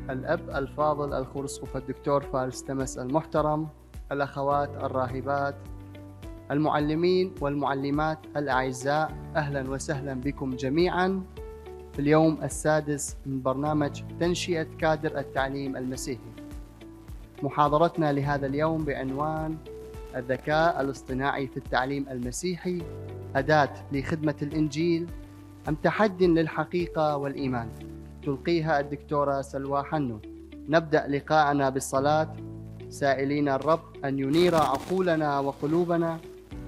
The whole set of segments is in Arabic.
الأب الفاضل الخرسقف الدكتور فارس تمس المحترم، الأخوات الراهبات، المعلمين والمعلمات الأعزاء، أهلا وسهلا بكم جميعا في اليوم السادس من برنامج تنشئة كادر التعليم المسيحي. محاضرتنا لهذا اليوم بعنوان الذكاء الاصطناعي في التعليم المسيحي، أداة لخدمة الإنجيل أم تحد للحقيقة والإيمان؟ تلقيها الدكتورة سلوى حنو. نبدأ لقاءنا بالصلاة سائلين الرب أن ينير عقولنا وقلوبنا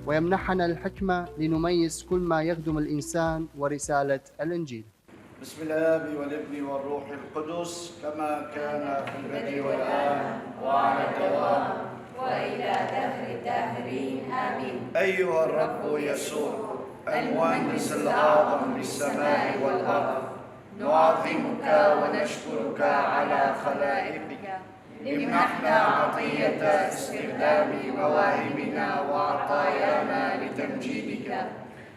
ويمنحنا الحكمة لنميز كل ما يخدم الإنسان ورسالة الإنجيل. بسم الآب والابن والروح القدس، كما كان في البدء والآن وعلى الدوام وإلى دهر الداهرين آمين. أيها الرب يسوع المهندس الأعظم للسماء والأرض، نعظمك ونشكرك على خلائقك. امنحنا عطية استخدام مواهبنا وعطايانا لتمجيدك.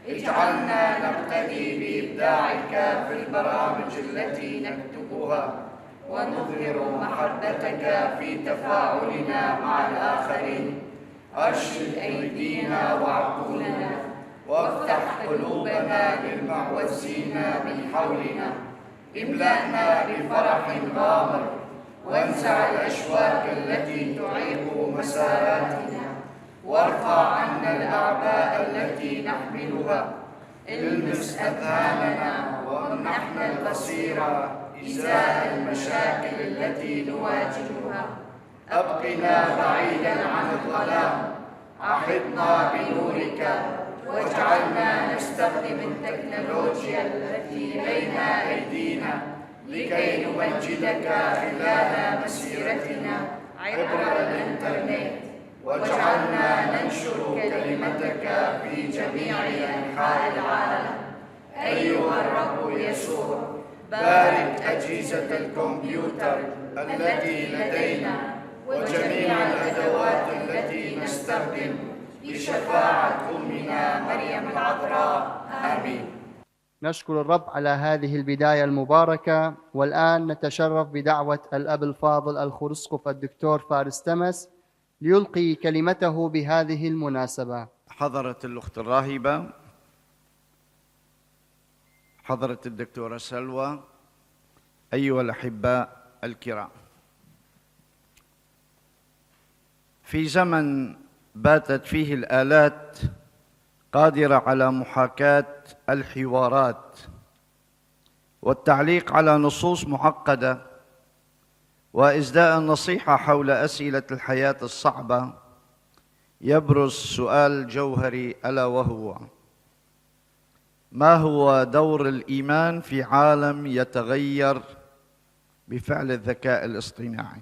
اجعلنا نقتدي بإبداعك في البرامج التي نكتبها، ونظهر محبتك في تفاعلنا مع الآخرين. أرشد أيدينا وعقولنا، وافتح قلوبنا للمعوزين من حولنا. املأنا بفرح غامر، وانزع الأشواك التي تعيق مساراتنا، وارفع عنا الأعباء التي نحملها. المس أذهاننا وامنحنا البصيرة إزاء المشاكل التي نواجهها. أبقنا بعيدا عن الظلام، أحطنا بنورك، واجعلنا نستخدم التكنولوجيا التي بين أيدينا لكي نمجدك خلال مسيرتنا عبر الإنترنت. واجعلنا ننشر كلمتك في جميع أنحاء العالم. أيها الرب يسوع، بارك أجهزة الكمبيوتر التي لدينا وجميع الأدوات التي نستخدم بشفاعة أمنا مريم العذراء. آمين. نشكر الرب على هذه البداية المباركة، والآن نتشرف بدعوة الأب الفاضل الخرسقف الدكتور فارس تمس ليلقي كلمته بهذه المناسبة. حضرت الأخت الراهبة، حضرت الدكتورة سلوى، أيها الأحباء الكرام، في زمن باتت فيه الآلات قادرة على محاكاة الحوارات والتعليق على نصوص معقدة وإسداء النصيحة حول أسئلة الحياة الصعبة، يبرز سؤال جوهري ألا وهو: ما هو دور الإيمان في عالم يتغير بفعل الذكاء الاصطناعي؟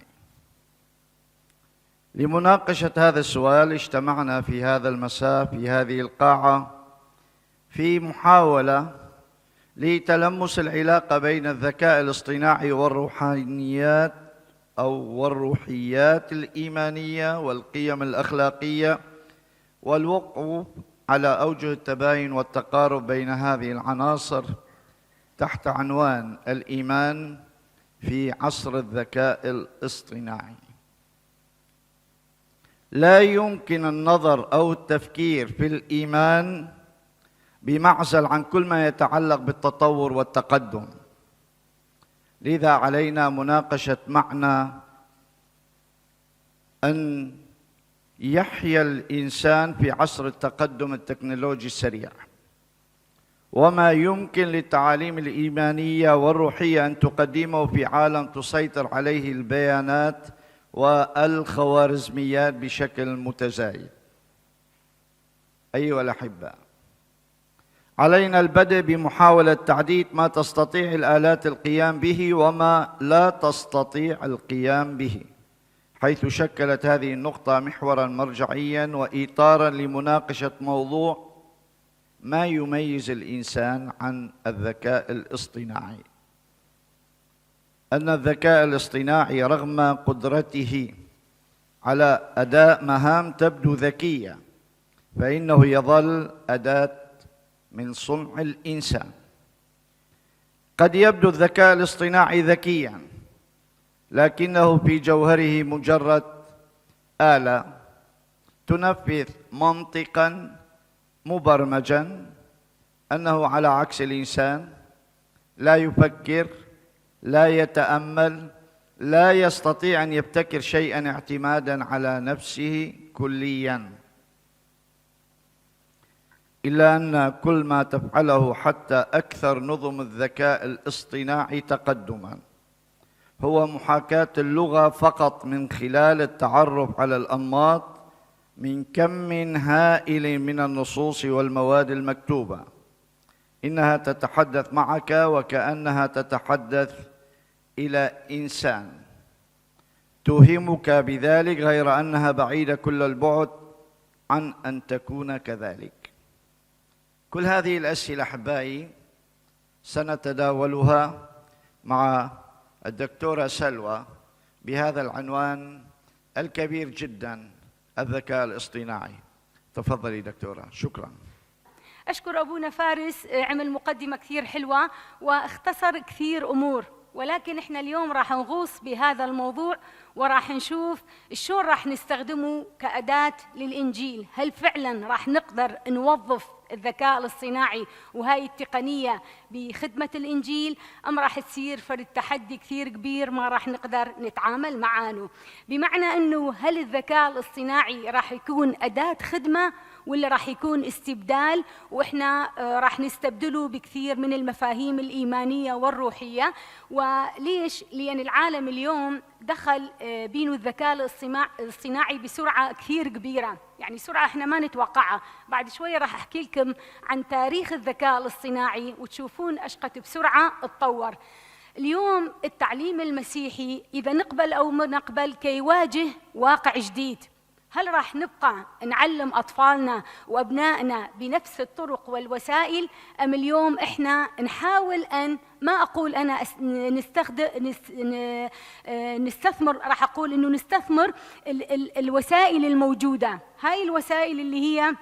لمناقشة هذا السؤال اجتمعنا في هذا المساء في هذه القاعة في محاولة لتلمس العلاقة بين الذكاء الاصطناعي والروحانيات والروحيات الإيمانية والقيم الأخلاقية، والوقوف على أوجه التباين والتقارب بين هذه العناصر تحت عنوان الإيمان في عصر الذكاء الاصطناعي. لا يمكن النظر أو التفكير في الإيمان بمعزل عن كل ما يتعلق بالتطور والتقدم، لذا علينا مناقشة معنى أن يحيا الإنسان في عصر التقدم التكنولوجي السريع، وما يمكن للتعاليم الإيمانية والروحية أن تقدمه في عالم تسيطر عليه البيانات والخوارزميات بشكل متزايد. أيها الأحباء، علينا البدء بمحاولة تعديد ما تستطيع الآلات القيام به وما لا تستطيع القيام به، حيث شكلت هذه النقطة محوراً مرجعياً وإطاراً لمناقشة موضوع ما يميز الإنسان عن الذكاء الاصطناعي. أن الذكاء الاصطناعي رغم قدرته على أداء مهام تبدو ذكية، فإنه يظل أداة من صنع الإنسان. قد يبدو الذكاء الاصطناعي ذكياً، لكنه في جوهره مجرد آلة تنفذ منطقا مبرمجا أنه على عكس الإنسان لا يفكر، لا يتأمل، لا يستطيع أن يبتكر شيئا اعتمادا على نفسه كليا، إلا أن كل ما تفعله حتى أكثر نظم الذكاء الاصطناعي تقدما هو محاكاة اللغة فقط من خلال التعرف على الأنماط من كم هائل من النصوص والمواد المكتوبة. إنها تتحدث معك وكأنها تتحدث إلى إنسان، توهمك بذلك غير أنها بعيدة كل البعد عن أن تكون كذلك. كل هذه الأسئلة أحبائي سنتداولها مع الدكتورة سلوى بهذا العنوان الكبير جدا، الذكاء الاصطناعي. تفضلي دكتورة. شكرا. أشكر أبونا فارس، عمل مقدمة كثير حلوة واختصر كثير أمور، ولكن إحنا اليوم راح نغوص بهذا الموضوع وراح نشوف شلون راح نستخدمه كأداة للإنجيل. هل فعلا راح نقدر نوظف الذكاء الاصطناعي وهاي التقنية بخدمة الإنجيل، أم راح تصير فرد تحدي كثير كبير ما راح نقدر نتعامل معانه؟ بمعنى أنه هل الذكاء الاصطناعي راح يكون أداة خدمة ولا راح يكون استبدال، وإحنا راح نستبدله بكثير من المفاهيم الإيمانية والروحية؟ وليش؟ لأن العالم اليوم دخل بينه الذكاء الاصطناعي بسرعة كثير كبيرة، يعني سرعة احنا ما نتوقعها. بعد شوية راح أحكي لكم عن تاريخ الذكاء الاصطناعي وتشوفون أشقد بسرعة اتطور. اليوم التعليم المسيحي إذا نقبل أو ما نقبل كيواجه واقع جديد. هل راح نبقى نعلم أطفالنا وأبنائنا بنفس الطرق والوسائل، أم اليوم إحنا نحاول أن، ما أقول أنا نستثمر، راح أقول إنه نستثمر الوسائل الموجودة، هاي الوسائل اللي هي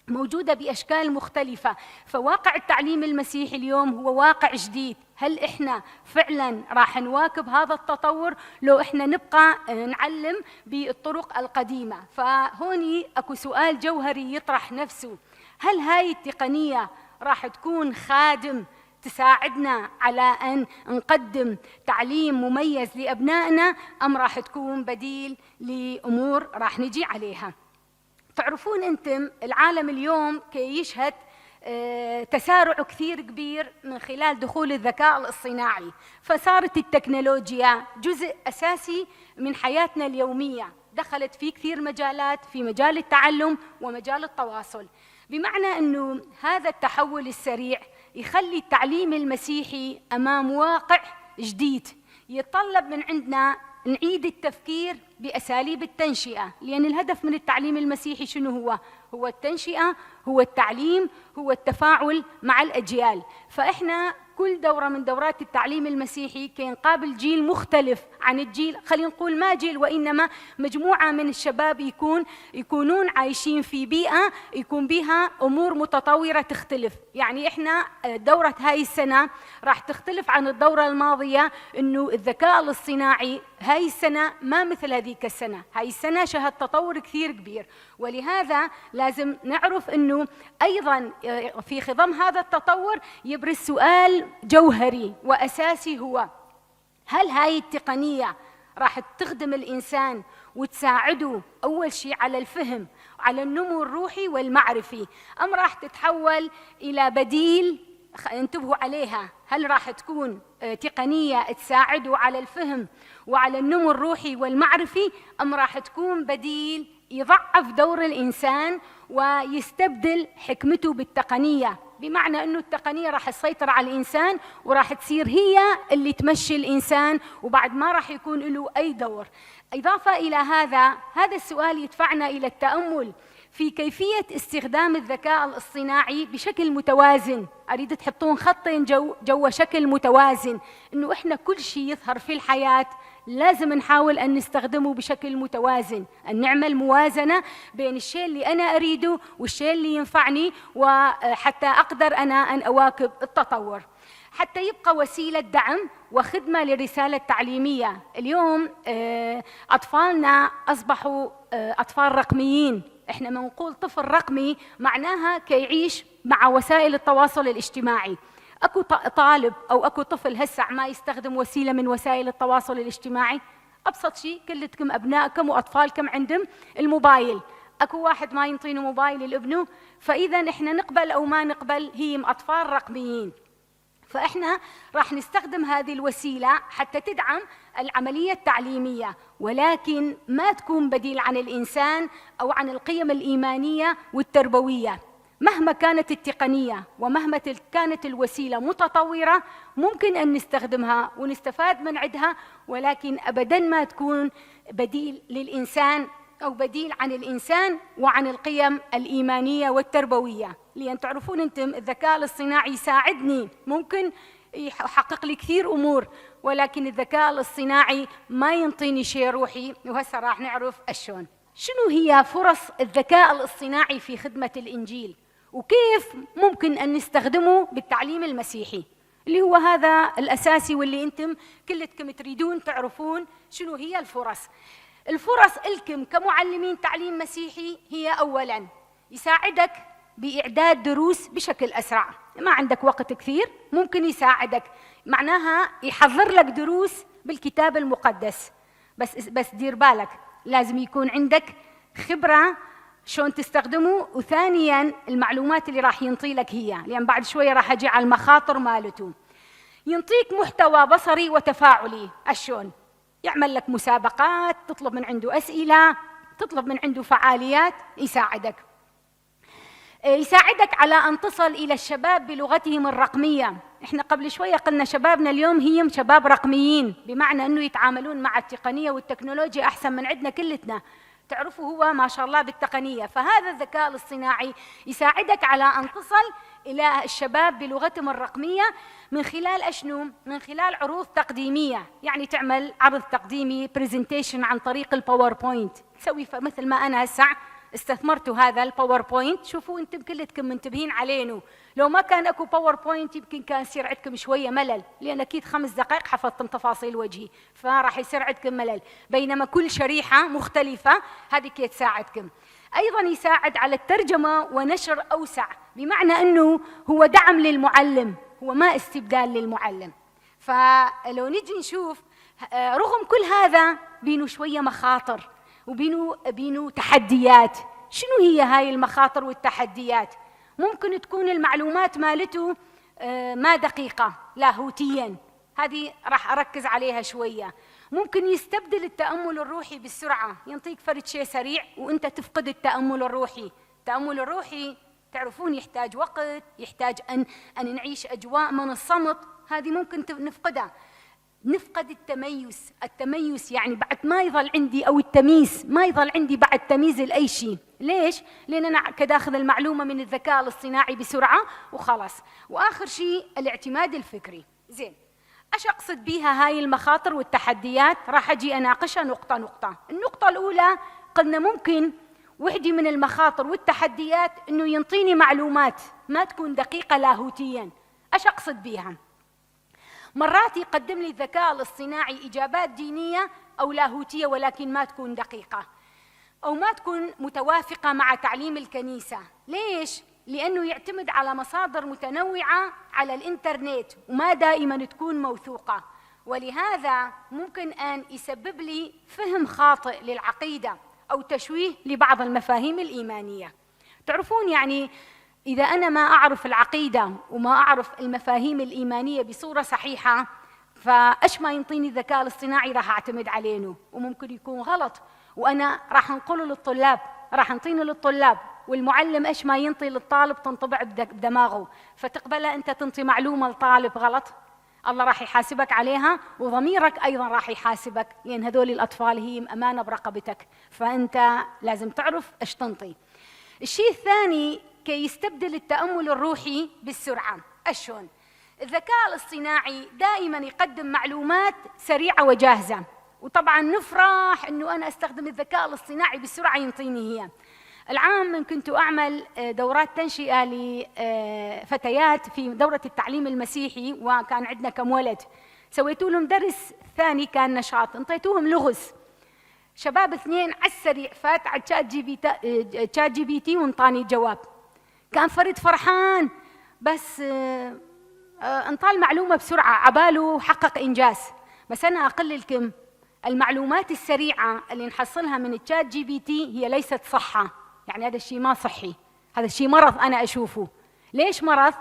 موجودة بأشكال مختلفة. فواقع التعليم المسيحي اليوم هو واقع جديد. هل إحنا فعلاً راح نواكب هذا التطور لو إحنا نبقى نعلم بالطرق القديمة؟ فهوني أكو سؤال جوهري يطرح نفسه: هل هاي التقنية راح تكون خادم تساعدنا على أن نقدم تعليم مميز لأبنائنا، أم راح تكون بديل لأمور راح نجي عليها؟ تعرفون أنتم العالم اليوم كي يشهد تسارع كثير كبير من خلال دخول الذكاء الاصطناعي، فصارت التكنولوجيا جزء أساسي من حياتنا اليومية، دخلت في كثير مجالات، في مجال التعلم ومجال التواصل. بمعنى أنه هذا التحول السريع يخلي التعليم المسيحي أمام واقع جديد يتطلب من عندنا نعيد التفكير بأساليب التنشئة، لأن الهدف من التعليم المسيحي شنو هو التنشئة، هو التعليم، هو التفاعل مع الأجيال. فإحنا كل دورة من دورات التعليم المسيحي كي نقابل جيل مختلف عن الجيل، خلينا نقول ما جيل وإنما مجموعة من الشباب يكونون عايشين في بيئة يكون بها أمور متطورة تختلف. يعني إحنا دورة هاي السنة راح تختلف عن الدورة الماضية، إنه الذكاء الاصطناعي هاي السنة ما مثل هذيك السنة، هاي السنة شهد تطور كثير كبير. ولهذا لازم نعرف إنه أيضاً في خضم هذا التطور يبرز سؤال جوهري وأساسي، هو هل هاي التقنية راح تخدم الإنسان وتساعده أول شيء على الفهم وعلى النمو الروحي والمعرفي، أم راح تتحول إلى بديل؟ انتبهوا عليها، هل راح تكون تقنية تساعده على الفهم وعلى النمو الروحي والمعرفي، أم راح تكون بديل يضعف دور الإنسان ويستبدل حكمته بالتقنية؟ بمعنى أنه التقنية راح تسيطر على الإنسان وراح تصير هي اللي تمشي الإنسان، وبعد ما راح يكون له أي دور. إضافة إلى هذا السؤال يدفعنا إلى التأمل في كيفية استخدام الذكاء الاصطناعي بشكل متوازن. أريد تحطون خطين جوا شكل متوازن، إنه إحنا كل شيء يظهر في الحياة لازم نحاول أن نستخدمه بشكل متوازن، أن نعمل موازنة بين الشيء اللي أنا أريده والشيء اللي ينفعني، وحتى أقدر أنا أن أواكب التطور. حتى يبقى وسيلة دعم وخدمة للرسالة التعليمية. اليوم أطفالنا أصبحوا أطفال رقميين. إحنا ما نقول طفل رقمي معناها كيعيش مع وسائل التواصل الاجتماعي. أكو طالب أو أكو طفل هسع ما يستخدم وسيلة من وسائل التواصل الاجتماعي؟ أبسط شيء كلتكم أبنائكم وأطفالكم عندهم الموبايل. أكو واحد ما ينطينه موبايل لابنه؟ فإذا إحنا نقبل أو ما نقبل هي أطفال رقميين. فإحنا راح نستخدم هذه الوسيلة حتى تدعم العملية التعليمية، ولكن ما تكون بديل عن الإنسان أو عن القيم الإيمانية والتربوية. مهما كانت التقنية ومهما كانت الوسيلة متطورة ممكن أن نستخدمها ونستفاد من عندها، ولكن أبداً ما تكون بديل للإنسان أو بديل عن الإنسان وعن القيم الإيمانية والتربوية. لأن تعرفون أنتم الذكاء الاصطناعي يساعدني، ممكن يحقق لي كثير أمور، ولكن الذكاء الاصطناعي ما ينطيني شيء روحي. وهسه راح نعرف شلون. شنو هي فرص الذكاء الاصطناعي في خدمة الإنجيل، وكيف ممكن أن نستخدمه بالتعليم المسيحي، اللي هو هذا الأساسي واللي أنتم كلتكم تريدون تعرفون شنو هي الفرص. الفرص لكم كمعلمين تعليم مسيحي هي أولاً يساعدك بإعداد دروس بشكل أسرع. ما عندك وقت كثير ممكن يساعدك، معناها يحضر لك دروس بالكتاب المقدس. بس دير بالك لازم يكون عندك خبرة شلون تستخدمه، وثانياً المعلومات اللي راح ينطي لك هي، لأن بعد شوية راح أجي على المخاطر مالته. ينطيك محتوى بصري وتفاعلي. شلون؟ يعمل لك مسابقات، تطلب من عنده أسئلة، تطلب من عنده فعاليات، يساعدك على أن تصل إلى الشباب بلغتهم الرقمية. إحنا قبل شوية قلنا شبابنا اليوم هم شباب رقميين، بمعنى أنه يتعاملون مع التقنية والتكنولوجيا أحسن من عندنا كلتنا. تعرفوا هو ما شاء الله بالتقنية. فهذا الذكاء الاصطناعي يساعدك على أن تصل إلى الشباب بلغتهم الرقمية من خلال أشنو؟ من خلال عروض تقديمية. يعني تعمل عرض تقديمي بريزنتيشن عن طريق الباوربوينت، تسوي مثل ما أنا هسه استثمرتوا هذا الباوربوينت. شوفوا انتم كلتكم منتبهين علينه، لو ما كان اكو باوربوينت يمكن كان يصير عندكم شويه ملل، لان اكيد 5 دقائق حفظتم تفاصيل وجهي، فراح يصير عندكم ملل. بينما كل شريحه مختلفه هذه كي تساعدكم. ايضا يساعد على الترجمه ونشر اوسع، بمعنى انه هو دعم للمعلم، هو ما استبدال للمعلم. فلو نجي نشوف رغم كل هذا بينه شويه مخاطر وبينه تحديات. شنو هي هاي المخاطر والتحديات؟ ممكن تكون المعلومات مالته ما دقيقة لاهوتيا، هذه راح أركز عليها شوية. ممكن يستبدل التأمل الروحي بالسرعة، ينطيك فرد شيء سريع وأنت تفقد التأمل الروحي. التأمل الروحي تعرفون يحتاج وقت، يحتاج أن نعيش أجواء من الصمت، هذه ممكن نفقدها. نفقد التميز يعني بعد ما يظل عندي، أو التمييز ما يظل عندي بعد تمييز لأي شيء. ليش؟ لأن أنا كداخل المعلومة من الذكاء الاصطناعي بسرعة وخلاص. وآخر شيء الاعتماد الفكري. زين، أش أقصد بيها هاي المخاطر والتحديات؟ راح أجي أناقشها نقطة نقطة. النقطة الأولى قلنا ممكن وحدة من المخاطر والتحديات أنه ينطيني معلومات ما تكون دقيقة لاهوتيا. أش أقصد بيها؟ مرات يقدم لي الذكاء الاصطناعي إجابات دينية أو لاهوتية ولكن ما تكون دقيقة أو ما تكون متوافقة مع تعليم الكنيسة. ليش؟ لأنه يعتمد على مصادر متنوعة على الإنترنت وما دائما تكون موثوقة، ولهذا ممكن أن يسبب لي فهم خاطئ للعقيدة أو تشويه لبعض المفاهيم الإيمانية. تعرفون يعني إذا أنا ما أعرف العقيدة وما أعرف المفاهيم الإيمانية بصورة صحيحة، فأش ما ينطيني الذكاء الاصطناعي راح أعتمد عليه وممكن يكون غلط، وأنا راح أنقله للطلاب، راح نطينه للطلاب، والمعلم أش ما ينطي للطالب تنطبع بدماغه، فتقبله أنت تنطي معلومة لطالب غلط، الله راح يحاسبك عليها، وضميرك أيضا راح يحاسبك، لأن هذول الأطفال هي أمانة برقبتك، فأنت لازم تعرف أش تنطي. الشيء الثاني كي يستبدل التأمل الروحي بالسرعة. أشون؟ الذكاء الاصطناعي دائما يقدم معلومات سريعة وجاهزة، وطبعا نفرح أنه أنا أستخدم الذكاء الاصطناعي بسرعة ينطيني هي. العام من كنت أعمل دورات تنشئة لفتيات في دورة التعليم المسيحي، وكان عندنا كم ولد، سويتوا لهم درس ثاني كان نشاط، انطيتوهم لغز. شباب 2 على السريع فات على تشات جي بي تي وانطاني جواب. كان فريد فرحان، بس انطى المعلومة بسرعة عباله حقق إنجاز. بس أنا أقول لكم المعلومات السريعة اللي نحصلها من التشات جي بي تي هي ليست صحة، يعني هذا الشيء ما صحي، هذا الشيء مرض أنا أشوفه. ليش مرض؟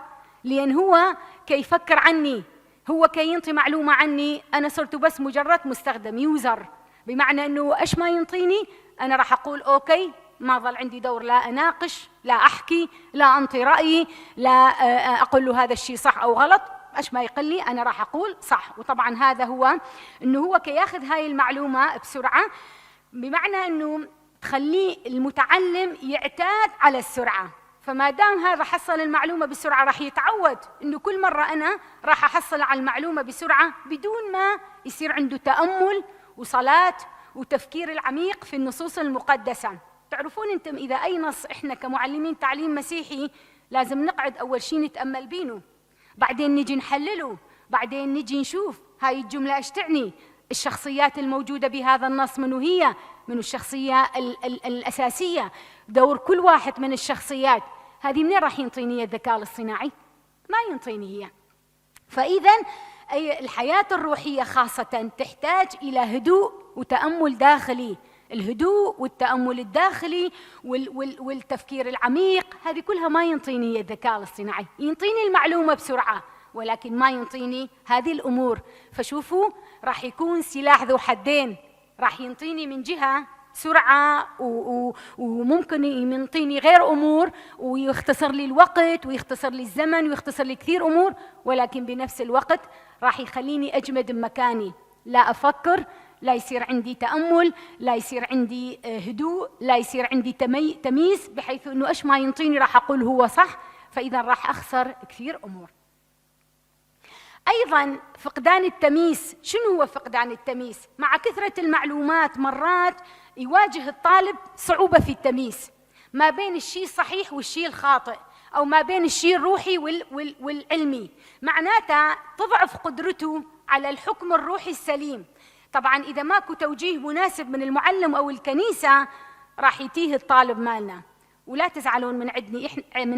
لأن هو كي يفكر عني، هو كي ينطي معلومة عني، أنا صرت بس مجرد مستخدم يوزر، بمعنى أنه إيش ما ينطيني أنا راح أقول أوكي، ما ظل عندي دور لا أناقش، لا أحكي، لا أنطي رأيي، لا أقول له هذا الشيء صح أو غلط، إيش ما يقول لي أنا راح أقول صح. وطبعا هذا هو أنه هو كي ياخذ هاي المعلومة بسرعة، بمعنى أنه تخليه المتعلم يعتاد على السرعة. فما دام هذا حصل المعلومة بسرعة راح يتعود أنه كل مرة أنا راح أحصل على المعلومة بسرعة بدون ما يصير عنده تأمل وصلاة وتفكير العميق في النصوص المقدسة. تعرفون أنتم إذا أي نص إحنا كمعلمين تعليم مسيحي لازم نقعد أول شيء نتأمل بينه، بعدين نجي نحلله، بعدين نجي نشوف هاي الجملة إيش تعني، الشخصيات الموجودة بهذا النص منو هي، من الشخصية الأساسية، دور كل واحد من الشخصيات هذه منين راح ينطيني الذكاء الاصطناعي؟ ما ينطيني هي. فإذا الحياة الروحية خاصة تحتاج إلى هدوء وتأمل داخلي. الهدوء والتأمل الداخلي والتفكير العميق هذه كلها ما ينطيني الذكاء الاصطناعي، ينطيني المعلومة بسرعة ولكن ما ينطيني هذه الأمور. فشوفوا راح يكون سلاح ذو حدين، راح ينطيني من جهة سرعة وممكن ينطيني غير أمور ويختصر لي الوقت ويختصر لي الزمن ويختصر لي كثير أمور، ولكن بنفس الوقت راح يخليني أجمد بمكاني، لا أفكر، لا يصير عندي تأمل، لا يصير عندي هدوء، لا يصير عندي تمييز، بحيث أنه إيش ما ينطيني راح أقول هو صح، فإذا راح أخسر كثير أمور. أيضاً فقدان التمييز. شنو هو فقدان التمييز؟ مع كثرة المعلومات مرات يواجه الطالب صعوبة في التمييز ما بين الشيء الصحيح والشيء الخاطئ، أو ما بين الشيء الروحي والعلمي، معناته تضعف قدرته على الحكم الروحي السليم. طبعاً إذا ماكو توجيه مناسب من المعلم أو الكنيسة راح يتيه الطالب مالنا. ولا تزعلون من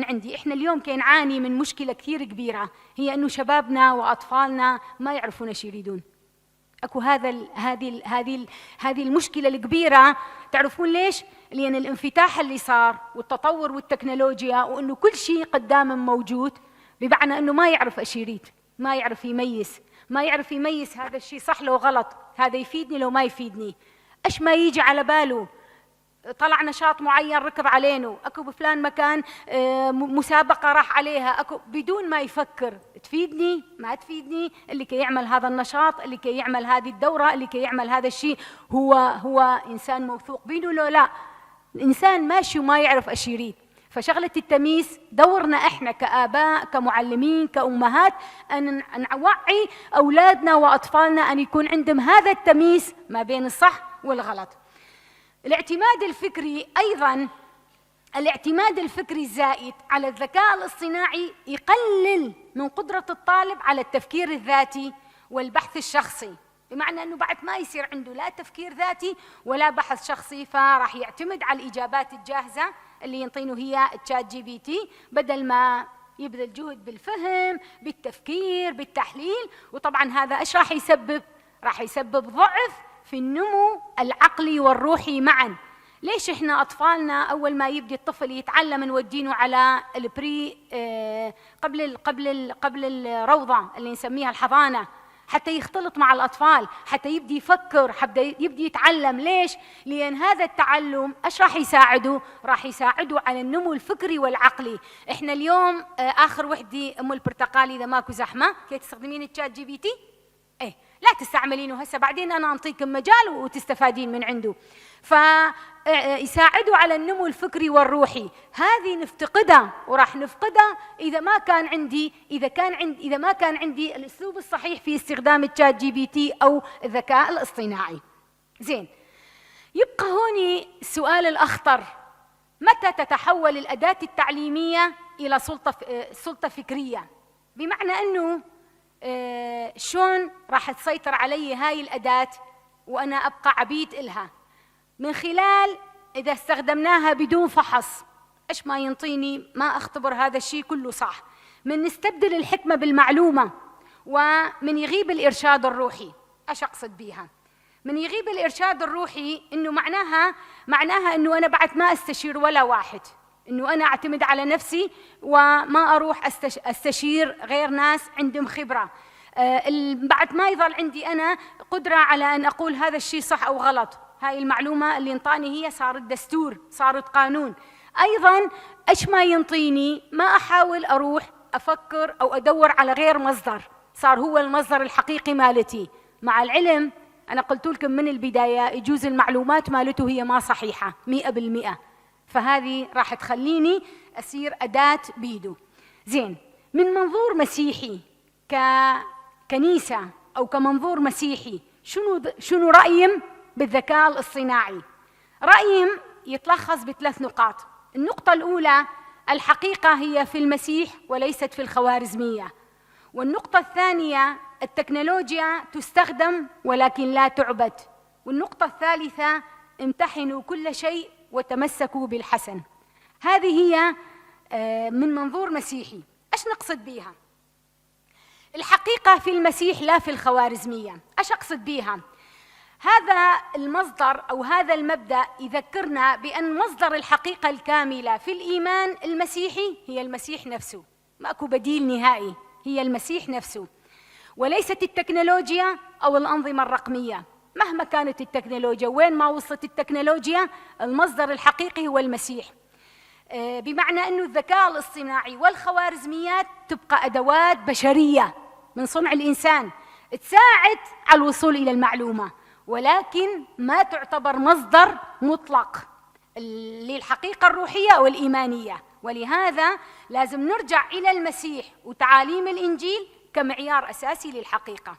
عندي، إحنا اليوم كي نعاني من مشكلة كثير كبيرة، هي أنه شبابنا وأطفالنا ما يعرفون ايش يريدون. أكو هذه المشكلة الكبيرة. تعرفون ليش؟ لأن الانفتاح اللي صار والتطور والتكنولوجيا وأنه كل شيء قدامه موجود، بمعنى أنه ما يعرف ايش يريد، ما يعرف يميز هذا الشيء صح لو غلط، هذا يفيدني لو ما يفيدني، ايش ما يجي على باله. طلع نشاط معين ركض علينا، اكو بفلان مكان مسابقه راح عليها، اكو بدون ما يفكر تفيدني ما تفيدني. اللي كي يعمل هذا النشاط، اللي كي يعمل هذه الدوره، اللي كي يعمل هذا الشيء هو انسان موثوق بينه لو لا؟ الانسان ماشي وما يعرف ايش يريد. فشغله التمييز دورنا احنا كآباء كمعلمين كأمهات ان نوعي اولادنا واطفالنا ان يكون عندهم هذا التمييز ما بين الصح والغلط. الاعتماد الفكري أيضاً، الاعتماد الفكري الزائد على الذكاء الاصطناعي يقلل من قدرة الطالب على التفكير الذاتي والبحث الشخصي، بمعنى أنه بعد ما يصير عنده لا تفكير ذاتي ولا بحث شخصي، فراح يعتمد على الإجابات الجاهزة اللي ينطينه هي التشات جي بي تي، بدل ما يبذل جهد بالفهم بالتفكير بالتحليل. وطبعاً هذا إيش راح يسبب؟ راح يسبب ضعف في النمو العقلي والروحي معاً. ليش إحنا أطفالنا أول ما يبدي الطفل يتعلم نودينه على البري قبل الروضة اللي نسميها الحضانة، حتى يختلط مع الأطفال، حتى يبدي يفكر، حتى يبدي يتعلم. ليش؟ لأن هذا التعلم إيش راح يساعده؟ راح يساعده على النمو الفكري والعقلي. إحنا اليوم آخر وحدة أم البرتقال إذا ماكو زحمة كي تستخدمين التشات جي بي تي؟ إيه لا تستعملينه هسه، بعدين أنا أعطيكم مجال وتستفادين من عنده. فيساعدوا على النمو الفكري والروحي. هذه نفتقدها وراح نفقدها إذا ما كان عندي الأسلوب الصحيح في استخدام التشات جي بي تي أو الذكاء الاصطناعي. زين، يبقى هوني السؤال الأخطر، متى تتحول الأداة التعليمية إلى سلطة فكرية؟ بمعنى أنه شلون راح تسيطر علي هاي الأداة وأنا أبقى عبيد إلها؟ من خلال إذا استخدمناها بدون فحص، إيش ما ينطيني ما أختبر هذا الشيء كله صح. من نستبدل الحكمة بالمعلومة، ومن يغيب الإرشاد الروحي. إيش أقصد بيها؟ من يغيب الإرشاد الروحي إنه معناها إنه أنا بعد ما أستشير ولا واحد، إنه أنا أعتمد على نفسي وما أروح أستشير غير ناس عندهم خبرة. بعد ما يظل عندي أنا قدرة على أن أقول هذا الشيء صح أو غلط. هاي المعلومة اللي انطاني هي صارت دستور، صارت قانون. أيضاً إيش ما ينطيني ما أحاول أروح أفكر أو أدور على غير مصدر، صار هو المصدر الحقيقي مالتي. مع العلم أنا قلت لكم من البداية يجوز المعلومات مالته هي ما صحيحة 100%، فهذه راح تخليني أصير أداة بيده. زين، من منظور مسيحي ككنيسة أو كمنظور مسيحي، شنو رأيهم بالذكاء الاصطناعي؟ رأيهم يتلخص ب3 نقاط. النقطة الأولى: الحقيقة هي في المسيح وليست في الخوارزمية. والنقطة الثانية: التكنولوجيا تستخدم ولكن لا تعبد. والنقطة الثالثة: امتحنوا كل شيء وتمسكوا بالحسن. هذه هي من منظور مسيحي. ايش نقصد بيها؟ الحقيقة في المسيح لا في الخوارزمية. ايش اقصد بيها؟ هذا المصدر أو هذا المبدأ يذكرنا بأن مصدر الحقيقة الكاملة في الإيمان المسيحي هي المسيح نفسه، ماكو بديل نهائي، هي المسيح نفسه، وليست التكنولوجيا أو الأنظمة الرقمية. مهما كانت التكنولوجيا، وين ما وصلت التكنولوجيا، المصدر الحقيقي هو المسيح. بمعنى أنه الذكاء الاصطناعي والخوارزميات تبقى أدوات بشرية من صنع الإنسان تساعد على الوصول إلى المعلومة، ولكن ما تعتبر مصدر مطلق للحقيقة الروحية أو الإيمانية. ولهذا لازم نرجع إلى المسيح وتعاليم الإنجيل كمعيار أساسي للحقيقة.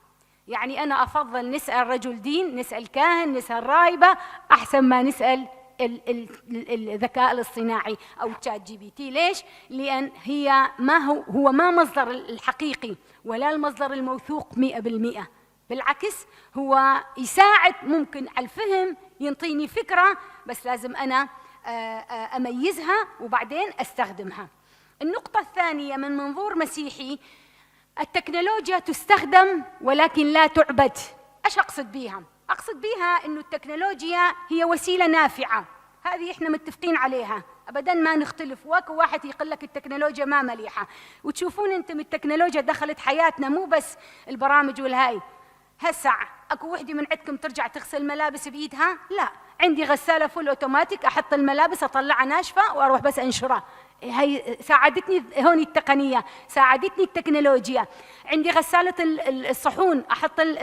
يعني أنا أفضل نسأل رجل دين، نسأل كاهن، نسأل راهبة، أحسن ما نسأل الذكاء الاصطناعي أو ChatGPT. ليش؟ لأن هي هو ما مصدر الحقيقي ولا المصدر الموثوق 100%. بالعكس هو يساعد ممكن على الفهم، ينطيني فكرة، بس لازم أنا أميزها وبعدين أستخدمها. النقطة الثانية من منظور مسيحي: التكنولوجيا تستخدم ولكن لا تعبد. إيش أقصد بيها؟ أقصد بيها إنه التكنولوجيا هي وسيلة نافعة، هذه إحنا متفقين عليها، أبداً ما نختلف. واكو واحد يقول لك التكنولوجيا ما مليحة، وتشوفون أنتم التكنولوجيا دخلت حياتنا، مو بس البرامج والهاي. هسع اكو وحده من عندكم ترجع تغسل ملابس بايدها؟ لا، عندي غساله فول اوتوماتيك، احط الملابس اطلعها ناشفه واروح بس انشرها. هي ساعدتني هون التقنيه، ساعدتني التكنولوجيا. عندي غساله الصحون،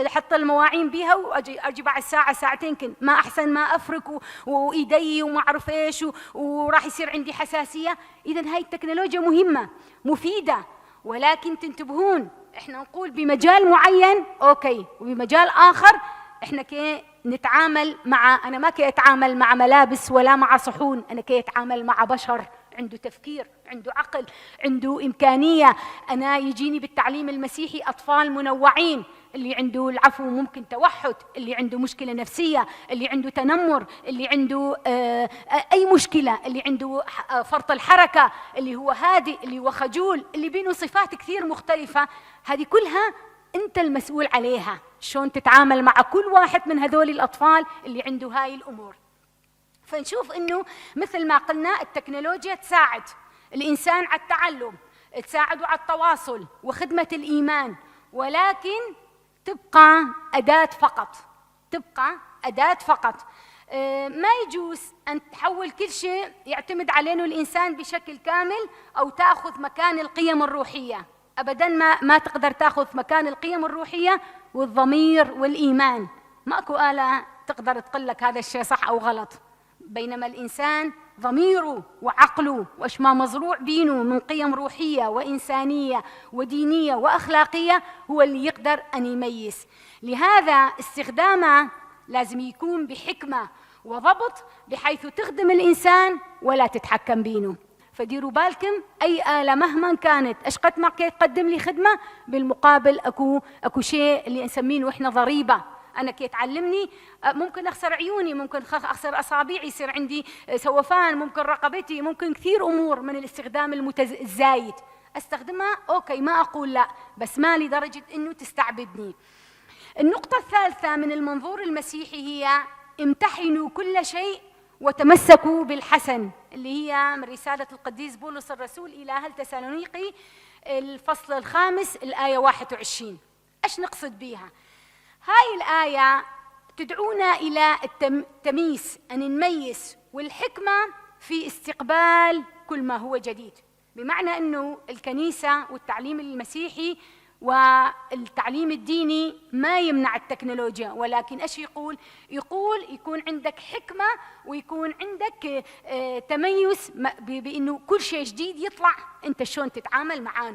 احط المواعين بيها واجي بعد ساعه ساعتين كن ما احسن ما افرك وايدي وما اعرف ايش وراح يصير عندي حساسيه. اذا هاي التكنولوجيا مهمه مفيده، ولكن تنتبهون احنا نقول بمجال معين اوكي، وبمجال اخر احنا كي نتعامل مع، انا ما كي اتعامل مع ملابس ولا مع صحون، انا كي اتعامل مع بشر عنده تفكير، عنده عقل، عنده امكانيه. انا يجيني بالتعليم المسيحي اطفال منوعين، اللي عنده العفو ممكن توحد، اللي عنده مشكله نفسيه، اللي عنده تنمر، اللي عنده اي مشكله، اللي عنده فرط الحركه، اللي هو هادئ، اللي هو خجول، اللي بينه صفات كثير مختلفه. هذه كلها انت المسؤول عليها، شلون تتعامل مع كل واحد من هذول الاطفال اللي عنده هاي الامور. فنشوف انه مثل ما قلنا التكنولوجيا تساعد الانسان على التعلم، تساعده على التواصل وخدمه الايمان، ولكن تبقى أداة فقط، تبقى أداة فقط. ما يجوز أن تحول كل شيء يعتمد عليه الإنسان بشكل كامل أو تأخذ مكان القيم الروحية. أبداً ما تقدر تأخذ مكان القيم الروحية والضمير والإيمان. ماكو آلة تقدر تقول لك هذا الشيء صح أو غلط، بينما الإنسان ضميره وعقله وإيش ما مزروع بينه من قيم روحية وإنسانية ودينية وأخلاقية هو اللي يقدر أن يميز. لهذا استخدامه لازم يكون بحكمة وضبط بحيث تخدم الإنسان ولا تتحكم بينه. فديروا بالكم، أي آلة مهما كانت أشقد ما تقدم لي خدمة، بالمقابل أكو شيء اللي نسميه إحنا ضريبة. أنا كي تعلمني ممكن أخسر عيوني، ممكن أخسر أصابعي، يصير عندي سوفان، ممكن رقبتي، ممكن كثير أمور من الاستخدام الزايد. أستخدمها أوكي، ما أقول لا، بس ما لدرجة إنه تستعبدني. النقطة الثالثة من المنظور المسيحي هي امتحنوا كل شيء وتمسكوا بالحسن، اللي هي من رسالة القديس بولس الرسول إلى أهل تسالونيقي الفصل 5 الآية 21. إيش نقصد بيها؟ هاي الآية تدعونا إلى التمييز، أن نميز، والحكمة في استقبال كل ما هو جديد. بمعنى أنه الكنيسة والتعليم المسيحي والتعليم الديني ما يمنع التكنولوجيا، ولكن ايش يقول يكون عندك حكمة ويكون عندك تميز بأنه كل شيء جديد يطلع انت شلون تتعامل معاه.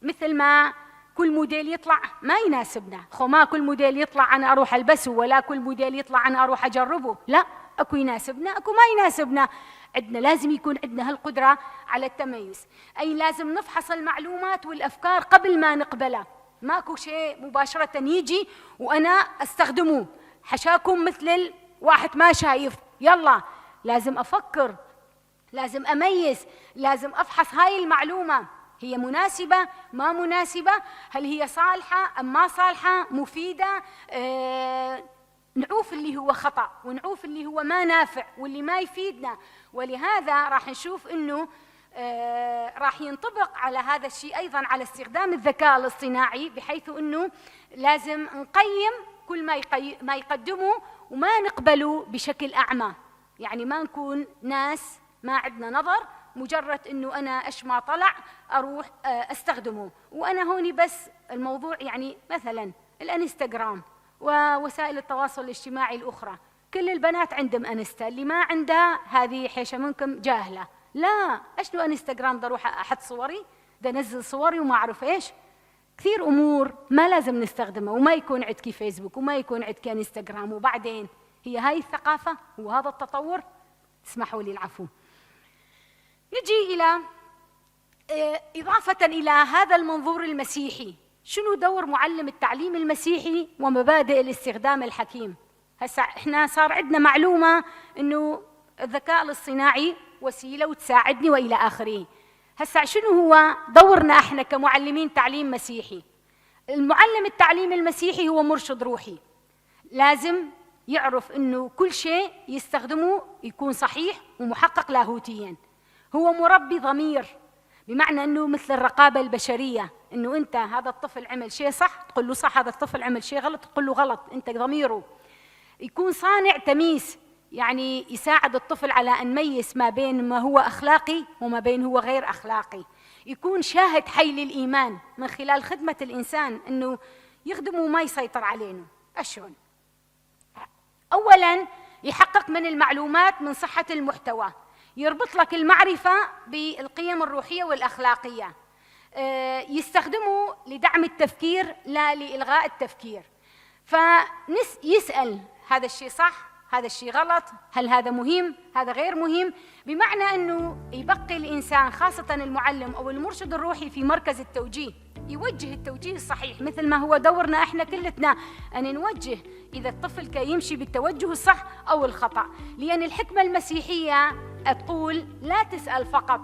مثل ما كل موديل يطلع ما يناسبنا، ما كل موديل يطلع أنا أروح ألبسه، ولا كل موديل يطلع أنا أروح أجربه، لا، أكو يناسبنا أكو ما يناسبنا. عندنا لازم يكون عندنا هالقدرة على التميز، أي لازم نفحص المعلومات والأفكار قبل ما نقبلها. ماكو شيء مباشرة يجي وأنا أستخدمه، حشاكم مثل الواحد ما شايف، يلا لازم أفكر، لازم أميز، لازم أفحص هاي المعلومة هي مناسبة ما مناسبة، هل هي صالحة أم ما صالحة، مفيدة، نعوف اللي هو خطأ ونعوف اللي هو ما نافع واللي ما يفيدنا. ولهذا راح نشوف أنه راح ينطبق على هذا الشيء أيضا على استخدام الذكاء الاصطناعي، بحيث أنه لازم نقيم كل ما يقدمه وما نقبله بشكل أعمى. يعني ما نكون ناس ما عندنا نظر، مجرد أنه أنا إيش ما طلع أروح أستخدمه. وأنا هوني بس الموضوع يعني مثلا الانستغرام ووسائل التواصل الاجتماعي الأخرى، كل البنات عندهم انستا، اللي ما عندها هذه حيشة منكم جاهلة. لا، إيش لو انستغرام ده أروح أحط صوري، ده نزل صوري وما أعرف إيش، كثير أمور ما لازم نستخدمها، وما يكون عندك فيسبوك وما يكون عندك انستغرام. وبعدين هي هاي الثقافة وهذا التطور؟ اسمحوا لي العفو. نجي إلى إضافة إلى هذا المنظور المسيحي، شنو دور معلم التعليم المسيحي ومبادئ الاستخدام الحكيم؟ هسا احنا صار عندنا معلومة انه الذكاء الاصطناعي وسيلة وتساعدني والى اخره. هسا شنو هو دورنا احنا كمعلمين تعليم مسيحي؟ المعلم التعليم المسيحي هو مرشد روحي، لازم يعرف انه كل شيء يستخدمه يكون صحيح ومحقق لاهوتيا. هو مربي ضمير، بمعنى أنه مثل الرقابة البشرية، أنه أنت هذا الطفل عمل شيء صح تقول له صح، هذا الطفل عمل شيء غلط تقول له غلط، أنت ضميره. يكون صانع تمييز، يعني يساعد الطفل على أن يميز ما بين ما هو أخلاقي وما بين هو غير أخلاقي. يكون شاهد حي للإيمان من خلال خدمة الإنسان، أنه يخدمه وما يسيطر علينا. أشون أولاً يحقق من المعلومات من صحة المحتوى، يربط لك المعرفة بالقيم الروحية والأخلاقية، يستخدمه لدعم التفكير لا لإلغاء التفكير. فيسأل هذا الشيء صح، هذا الشيء غلط، هل هذا مهم، هذا غير مهم، بمعنى أنه يبقي الإنسان خاصة المعلم أو المرشد الروحي في مركز التوجيه، يوجه التوجيه الصحيح، مثل ما هو دورنا احنا كلتنا أن نوجه إذا الطفل كي يمشي بالتوجه الصح أو الخطأ. لأن الحكمة المسيحية تقول لا تسأل فقط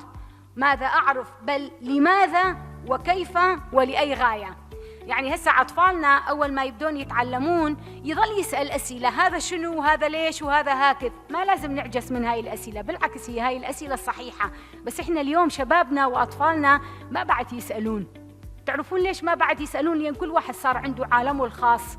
ماذا أعرف، بل لماذا وكيف ولأي غاية. يعني هسه أطفالنا أول ما يبدون يتعلمون يظل يسأل أسئلة، هذا شنو وهذا ليش وهذا هكذا. ما لازم نعجز من هاي الأسئلة، بالعكس هي هاي الأسئلة الصحيحة. بس إحنا اليوم شبابنا وأطفالنا ما بعد يسألون. تعرفون ليش ما بعد يسألون؟ لأن كل واحد صار عنده عالمه الخاص.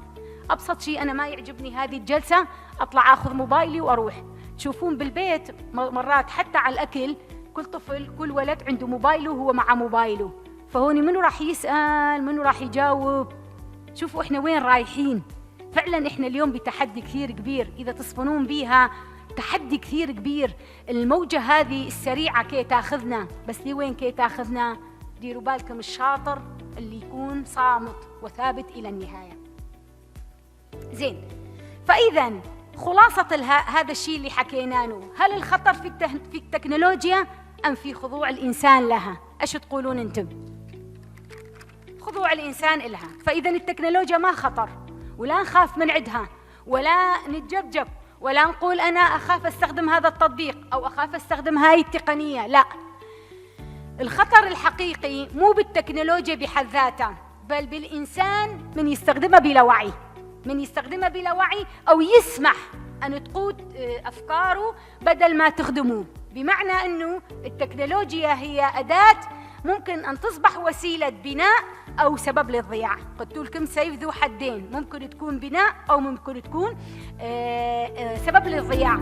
أبسط شيء أنا ما يعجبني هذه الجلسة أطلع أخذ موبايلي وأروح. تشوفون بالبيت مرات حتى على الأكل كل طفل كل ولد عنده موبايله وهو مع موبايله، فهوني منو راح يسأل منو راح يجاوب؟ شوفوا إحنا وين رايحين. فعلا إحنا اليوم بتحدي كثير كبير، إذا تصفنون بيها تحدي كثير كبير. الموجة هذه السريعة كي تاخذنا، بس لوين كي تاخذنا؟ ديروا بالكم الشاطر اللي يكون صامت وثابت إلى النهاية. زين، فإذا خلاصة هذا الشيء اللي حكيناه، هل الخطر في التكنولوجيا أم في خضوع الإنسان لها؟ إيش تقولون أنتم؟ خضوع الإنسان إلها. فإذا التكنولوجيا ما خطر، ولا نخاف من عندها، ولا نتجبجب، ولا نقول أنا أخاف أستخدم هذا التطبيق أو أخاف أستخدم هاي التقنية. لا، الخطر الحقيقي مو بالتكنولوجيا بحد ذاتها، بل بالإنسان من يستخدمها بلا وعي، من يستخدمها بلا وعي أو يسمح أن تقود أفكاره بدل ما تخدمه. بمعنى أنه التكنولوجيا هي أداة ممكن أن تصبح وسيلة بناء أو سبب للضياع. قلت لكم سيف ذو حدين، ممكن تكون بناء أو ممكن تكون سبب للضياع.